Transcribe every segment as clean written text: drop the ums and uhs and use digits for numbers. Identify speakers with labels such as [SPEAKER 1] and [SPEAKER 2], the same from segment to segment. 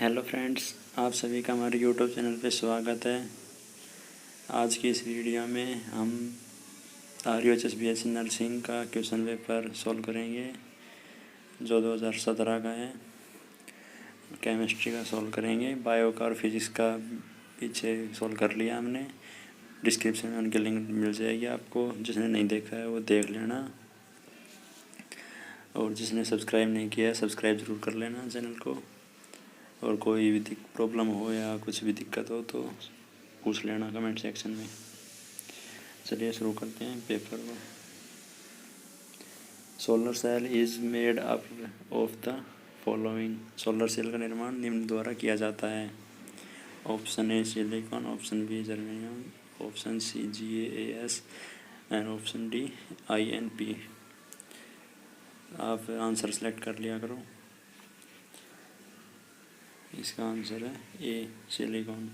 [SPEAKER 1] Hello friends, आप सभी का हमारे यूट्यूब चैनल पे स्वागत है। आज की इस वीडियो में हम RUHS BSc नर्सिंग का क्वेश्चन पेपर सॉल्व करेंगे जो 2017 का है। केमिस्ट्री का सॉल्व करेंगे, बायो का और फिजिक्स का पीछे सॉल्व कर लिया हमने। डिस्क्रिप्शन में उनकी लिंक मिल जाएगी आपको, जिसने नहीं देखा है वो देख लेना, और जिसने सब्सक्राइब नहीं किया है सब्सक्राइब ज़रूर कर लेना चैनल को। और कोई भी प्रॉब्लम हो या कुछ भी दिक्कत हो तो पूछ लेना कमेंट सेक्शन में। चलिए शुरू करते हैं पेपर को। Solar cell is made up of the following. Solar cell का निर्माण निम्न द्वारा किया जाता है। Option A silicon, option B germanium, option C GaAs and option D InP। आप आंसर सेलेक्ट कर लिया करो। इसका आंसर है ए सिलिकॉन।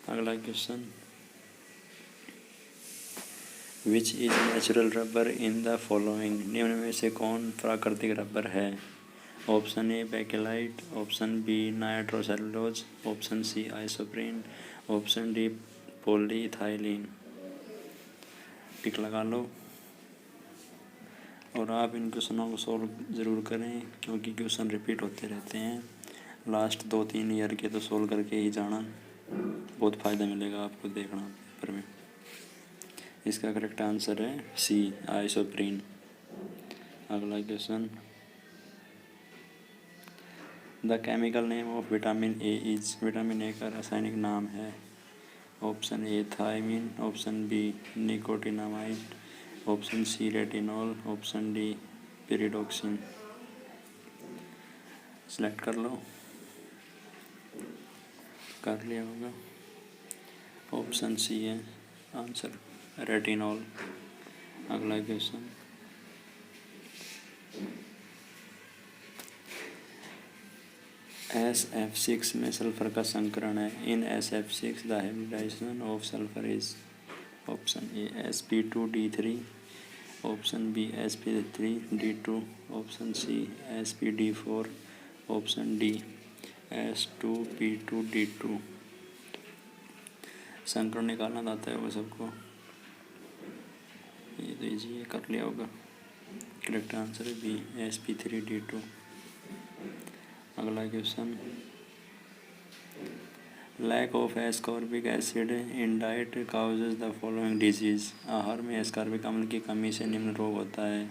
[SPEAKER 1] अगला question, which is natural rubber in the following. निम्न में से कौन प्राकृतिक रबर है। Option A bakelite, option B nitrocellulose, option C isoprene, option D polyethylene. Tick लगा लो और आप इन क्वेश्चनों को सॉल्व ज़रूर करें, क्योंकि क्वेश्चन रिपीट होते रहते हैं। लास्ट 2-3 ईयर के तो सॉल्व करके ही जाना, बहुत फ़ायदा मिलेगा आपको देखना पेपर में। इसका करेक्ट आंसर है सी आइसोप्रीन। अगला question, the chemical name of vitamin A is. Vitamin A का रासायनिक नाम है। Option A thiamine, option B nicotinamide, option C retinol, option D pyridoxine. Select कर लो, कर लिया होगा। ऑप्शन सी है आंसर, रेटिनॉल। अगला क्वेश्चन, SF6 में सल्फर का संकरण है। In SF6 the hybridisation of sulphur is. Option A sp2d3, option B sp3d2, option C sp4d, option D s2p2d2। संकरण निकालना आता है वो सबको, ये तो ईजी है, कर लिया होगा। करेक्ट आंसर है बी sp3d2। अगला question, lack of ascorbic acid in diet causes the following disease. आहार में एस्कॉर्बिक अम्ल की कमी से निम्न रोग होता है।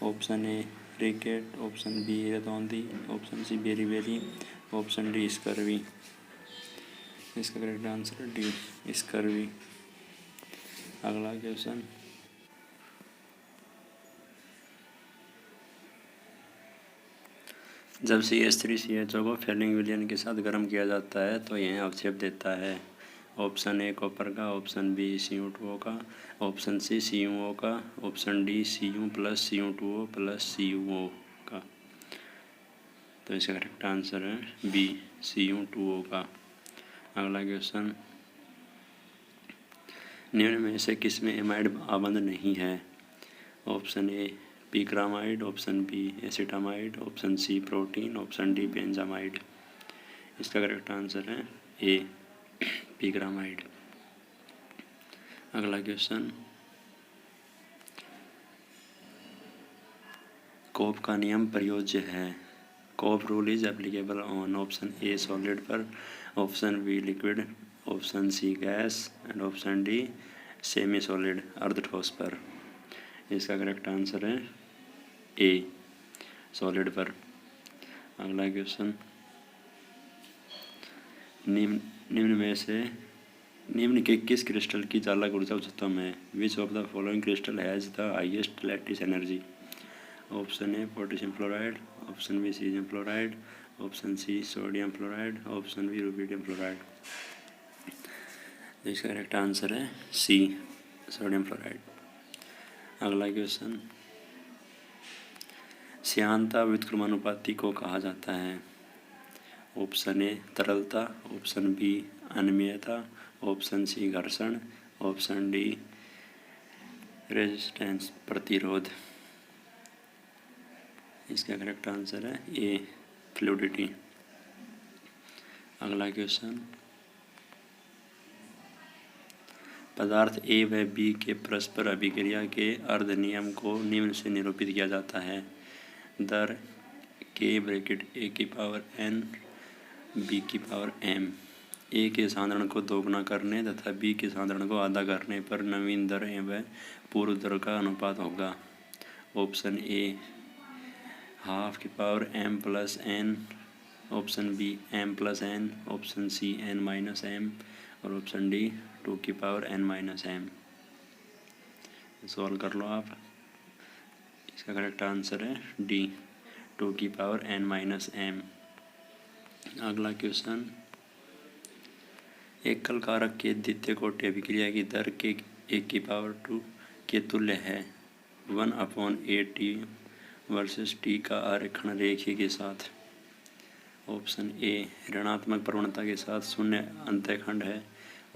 [SPEAKER 1] Option A rickets, option B रतौंधी, option C beri, option D scurvy. इसका करेक्ट आंसर है डी स्कर्वी। अगला क्वेश्चन, जब CH3CHO को फैलिंग विलयन के साथ गर्म किया जाता है तो यह अवक्षेप देता है। ऑप्शन ए कॉपर का, ऑप्शन बी Cu2O का, ऑप्शन सी CuO का, option D Cu plus Cu2O plus CuO का। तो इसका करेक्ट आंसर है बी Cu2O का। अगला क्वेश्चन, निम्न में से किसमें एमाइड आबंध नहीं है। Option A picramide, option B acetamide, option C protein, option D benzamide. इसका करेक्ट आंसर है ए पिग्रामाइड। अगला क्वेश्चन, कोप का नियम प्रयोज्य है। Kopp rule is applicable on. Option A solid पर, option B liquid, option C gas and option D semi solid अर्ध ठोस पर। इसका करेक्ट आंसर है ए सॉलिड पर। अगला क्वेश्चन, निम्न के किस क्रिस्टल की चालक ऊर्जा उच्चतम है। Which of the following crystal has the highest lattice energy. Option A potassium fluoride, option B caesium fluoride, option C sodium fluoride, option B rubidium fluoride. इसका करेक्ट आंसर है सी सोडियम फ्लोराइड। अगला question, श्यानता व्युत्क्रमानुपाती को कहा जाता है। Option A तरलता, ऑप्शन बी अनियमितता, ऑप्शन सी घर्षण, ऑप्शन डी रेजिस्टेंस प्रतिरोध। इसका करेक्ट आंसर है ए फ्लूइडिटी। अगला क्वेश्चन, पदार्थ ए व बी के परस्पर अभिक्रिया के अर्ध नियम को निम्न से निरूपित किया जाता है। दर के ब्रैकेट ए की पावर n बी की पावर m ए के साधारण को दोगुना करने तथा बी के साधारण को आधा करने पर नवीन दर व पूर्व दर का अनुपात होगा। ऑप्शन ए हाफ की power m plus n, option B m plus n, option C n minus m और ऑप्शन डी 2 की power n minus m। Solve कर लो आप। इसका करेक्ट आंसर है डी 2 की पावर n माइनस m। अगला क्वेश्चन, एक कल कारक के द्वितीय कोटि अभिक्रिया की दर के 1 की पावर 2 के तुल्य है। 1/8 वर्सेस टी का आरेखण रेखीय के साथ। ऑप्शन ए ऋणात्मक प्रवणता के साथ शून्य अंतःखंड है,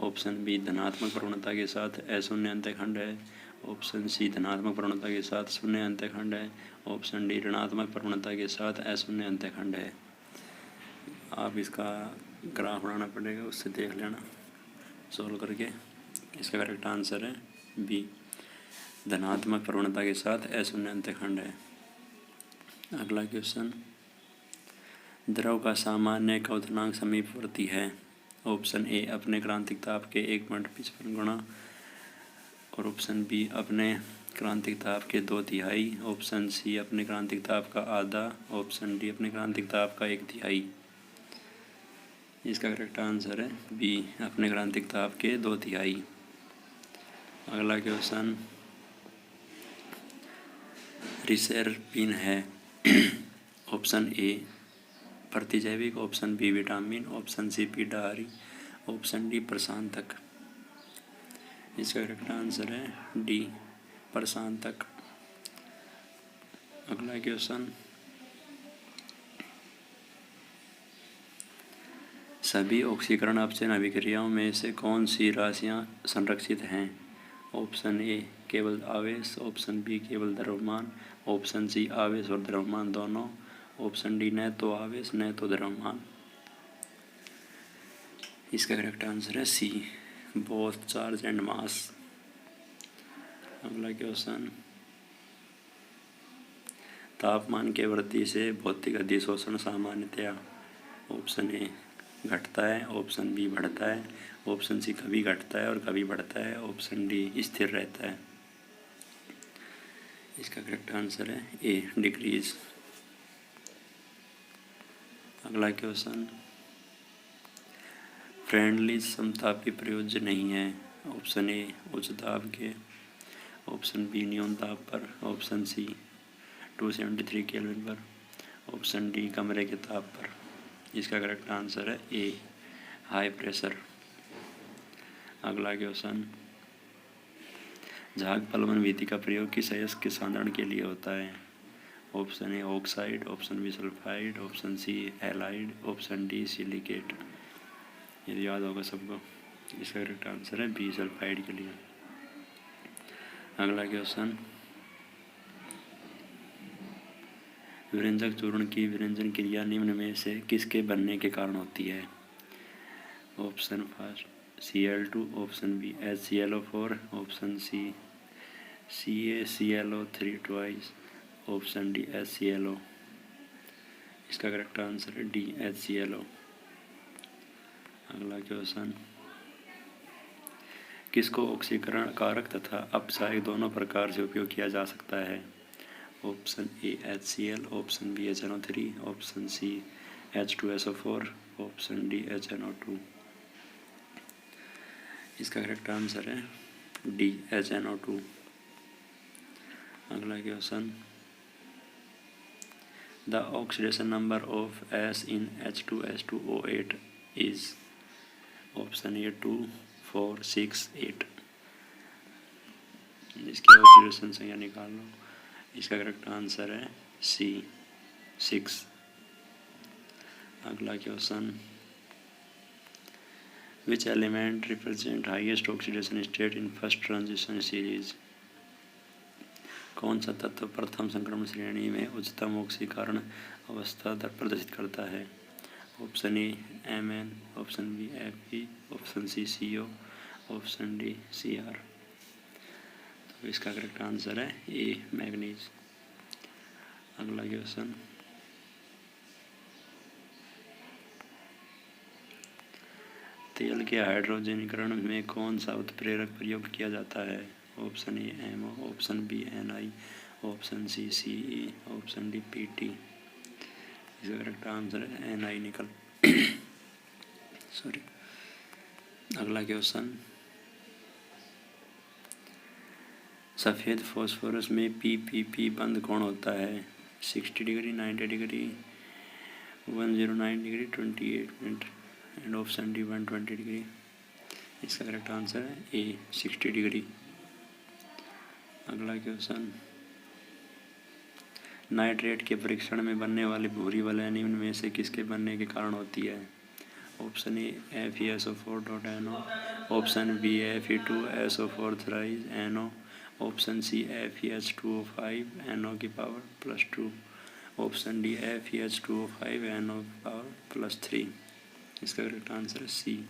[SPEAKER 1] ऑप्शन बी धनात्मक प्रवणता के साथ अशून्य अंतःखंड है, ऑप्शन सी धनात्मक प्रवणता के साथ शून्य अंतःखंड है, ऑप्शन डी ऋणात्मक प्रवणता के साथ अशून्य अंतःखंड है। आप इसका ग्राफ बनाना पड़ेगा, उससे देख लेना सोल्व करके। इसका करेक्ट आंसर है बी धनात्मक प्रवणता के साथ अशून्य अंतःखंड है। अगला क्वेश्चन, द्रव का सामान्य क्वथनांक समीपवर्ती है। ऑप्शन ए अपने क्रांतिक ताप के 1.55 गुना और ऑप्शन बी अपने क्रांतिक ताप के 2/3, ऑप्शन सी अपने क्रांतिक ताप का आधा, ऑप्शन डी अपने क्रांतिक ताप का 1/3। इसका करेक्ट आंसर है बी अपने क्रांतिक ताप के 2/3। अगला क्वेश्चन, रिसेरपिन है। ऑप्शन ए प्रतिजैविक, option B vitamin, option C पीडाहारी, ऑप्शन डी प्रशांतक। इसका करेक्ट आंसर है डी प्रशांतक। अगला क्वेश्चन, सभी ऑक्सीकरण अपचयन अभिक्रियाओं में से कौन सी राशियां संरक्षित हैं। ऑप्शन ए केवल आवेश, ऑप्शन बी केवल द्रव्यमान, ऑप्शन सी आवेश और द्रव्यमान दोनों, ऑप्शन डी न तो आवेश न तो द्रव्यमान। इसका करेक्ट आंसर है C both charge and mass. अगला क्वेश्चन, तापमान के वृद्धि से भौतिक अधिशोषण सामान्यतया ऑप्शन ए घटता है, ऑप्शन बी बढ़ता है, ऑप्शन सी कभी घटता है और कभी बढ़ता है, ऑप्शन डी स्थिर रहता है। इसका करेक्ट आंसर है ए डिक्रीज। अगला क्वेश्चन, फ्रेंडली समतापी प्रयोज्य नहीं है। ऑप्शन ए उच्च दाब के, ऑप्शन बी न्यून दाब पर, ऑप्शन सी 273 केल्विन पर, ऑप्शन डी कमरे के ताप पर। इसका करेक्ट आंसर है ए हाई प्रेशर। अगला क्वेश्चन, झाग पलवन विधि का प्रयोग किस अयस्क के साधारण के लिए होता है। Option A oxide, option B sulphide, option C halide, option D silicate. ये याद होगा सबको। इसका करेक्ट आंसर है बी सल्फाइड के लिए। अगला क्वेश्चन, विरंजक चूर्ण की विरंजन क्रिया निम्न में से किसके बनने के कारण होती है। Option first Cl2, option B HClO4, option C CaClO3 twice, option D HClO। इसका करेक्ट आंसर है डी HClO। अगला क्वेश्चन, किसको ऑक्सीकरण कारक तथा अपचायक दोनों प्रकार से उपयोग किया जा सकता है। Option A HCl, option B HNO3, option C H2SO4, option D HNO2। इसका करेक्ट आंसर है डी HNO2। अगला question, the oxidation number of S in H2S2O8 is. Option A 2, 4, 6, 8। इसकी ऑक्सीडेशन संख्या निकाल लो। इसका करेक्ट आंसर है सी 6। अगला question, which element represent highest oxidation state in first transition series. कौन सा तत्व प्रथम संक्रमण श्रेणी में उच्चतम ऑक्सीकरण अवस्था दर प्रदर्शित करता है। Option A Mn, option B Fe, option C CO, option D Cr। तो इसका करेक्ट आंसर है ए मैग्नीज। अगला क्वेश्चन, तेल के हाइड्रोजनीकरण में कौन सा उत्प्रेरक प्रयोग किया जाता है? Option A MO, option B Ni, option C Ce, option D Pt। इसका करेक्ट आंसर है Ni निकल सॉरी। अगला क्वेश्चन, सफ़ेद फॉस्फोरस में PPP बंद कौन होता है? 60 degree, 90 degree, 109 degree, 28 minute and option D 120 degree. इसका करेक्ट आंसर है ए 60 डिग्री। अगला क्वेश्चन, नाइट्रेट के परीक्षण में बनने वाली भूरी वलय निम्न में से किसके बनने के कारण होती है? Option A FeSO4.NO, option B Fe2SO4 thrice NO, option C FeH2O5 NO की power +2, option D FeH2O5 NO की पावर +3। इसका करेक्ट आंसर है सी।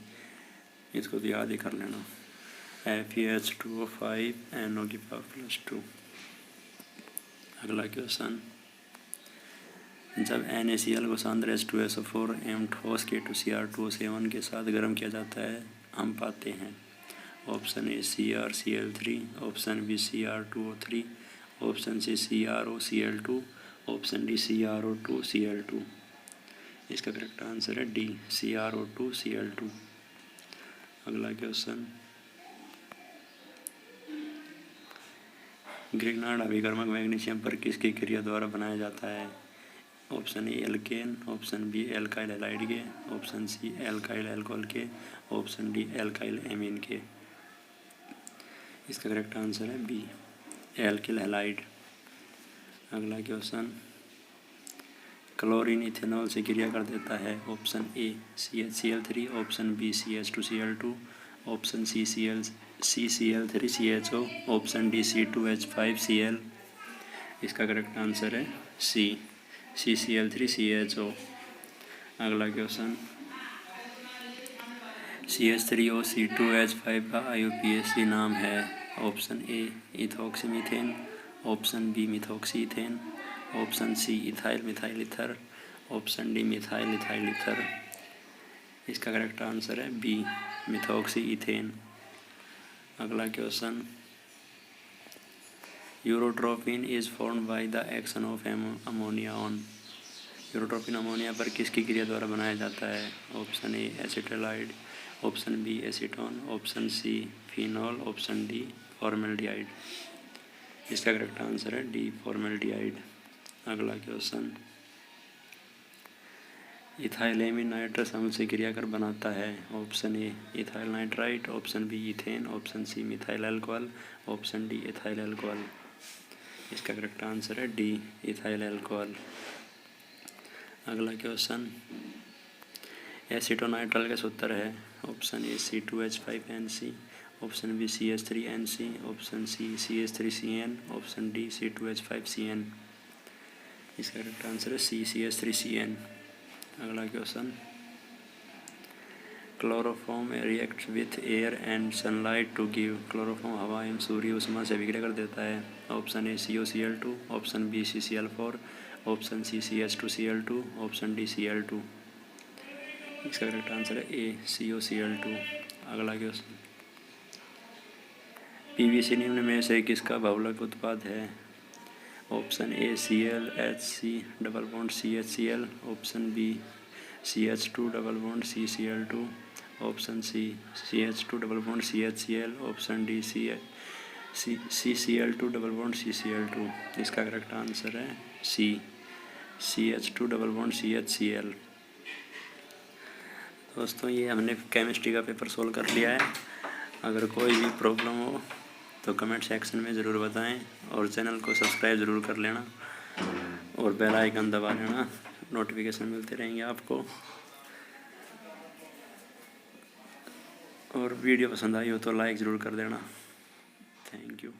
[SPEAKER 1] इसको तो याद ही कर लेना, FeH2O5 NO की पावर +2। अगला क्वेश्चन, जब NaCl को सांद्र H2SO4 एवं ठोस K2Cr2O7 के साथ गर्म किया जाता है हम पाते हैं option A CrCl3, option B Cr2O3, option C CrOCl2, option D CrO2Cl2। इसका करेक्ट आंसर है डी CrO2Cl2। अगला क्वेश्चन, ग्रिग्नार्ड अभिकर्मक मैग्नीशियम पर किसकी क्रिया द्वारा बनाया जाता है? Option A alkane, option B alkyl halide के, ऑप्शन सी एल्काइल अल्कोहल के, ऑप्शन डी एल्काइल एमीन के। इसका करेक्ट आंसर है बी एल्किल हैलाइड। अगला क्वेश्चन, क्लोरीन इथेनॉल से क्रिया कर देता है option A CHCl3, option B CH2Cl2, option C CCl3CHO, option D C2H5Cl। इसका करेक्ट आंसर है सी CCl3CHO। अगला क्वेश्चन, CH3O C2H5 का IUPAC नाम है option A ethoxymethane, option B methoxy ethane, option C ethyl methyl ether, option D methyl ethyl ether. इसका correct answer है B methoxy ethane. अगला question, urotropine is formed by the action of ammonia on. यूरोट्रोपिन ammonia पर किसकी क्रिया द्वारा बनाया जाता है? Option A acetylide, option B acetone, option C phenol, option D formaldehyde. इसका करेक्ट आंसर है डी फॉर्मेल्डिहाइड। अगला क्वेश्चन, इथाइलेमिन नाइट्रस अम्ल से क्रिया कर बनाता है option A ethyl nitrite, option B ethane, option C methyl alcohol, option D ethyl alcohol. इसका करेक्ट आंसर है डी इथाइल अल्कोहल। अगला क्वेश्चन, एसीटोनाइट्राइल का सूत्र है option A C2H5NC, option B CH3NC, option C CH3CN, option D C2H5CN। इसका correct answer है C CH3CN। अगला question, chloroform react with air and sunlight to give. Chloroform हवा एवं सूर्य उष्मा से विक्रिया कर देता है option A COCl2, option B CCl4, option C CH2Cl2, option D Cl2। इसका करेक्ट आंसर है ए COCl2। अगला क्वेश्चन, PVC निम्न में से किसका बहुलक उत्पाद है? Option A ClHC double bond CHCl, option B CH2 double bond CCl2, option C CH2 double bond CHCl, option D CCl2 double bond CCl2। इसका करेक्ट आंसर है सी CH2 डबल बॉन्ड CHCl। दोस्तों, ये हमने केमिस्ट्री का paper solve कर लिया है। अगर कोई भी प्रॉब्लम हो तो कमेंट सेक्शन में ज़रूर बताएं और चैनल को सब्सक्राइब ज़रूर कर लेना और बेल आइकन दबा लेना, नोटिफिकेशन मिलते रहेंगे आपको। और वीडियो पसंद आई हो तो लाइक ज़रूर कर देना। Thank you.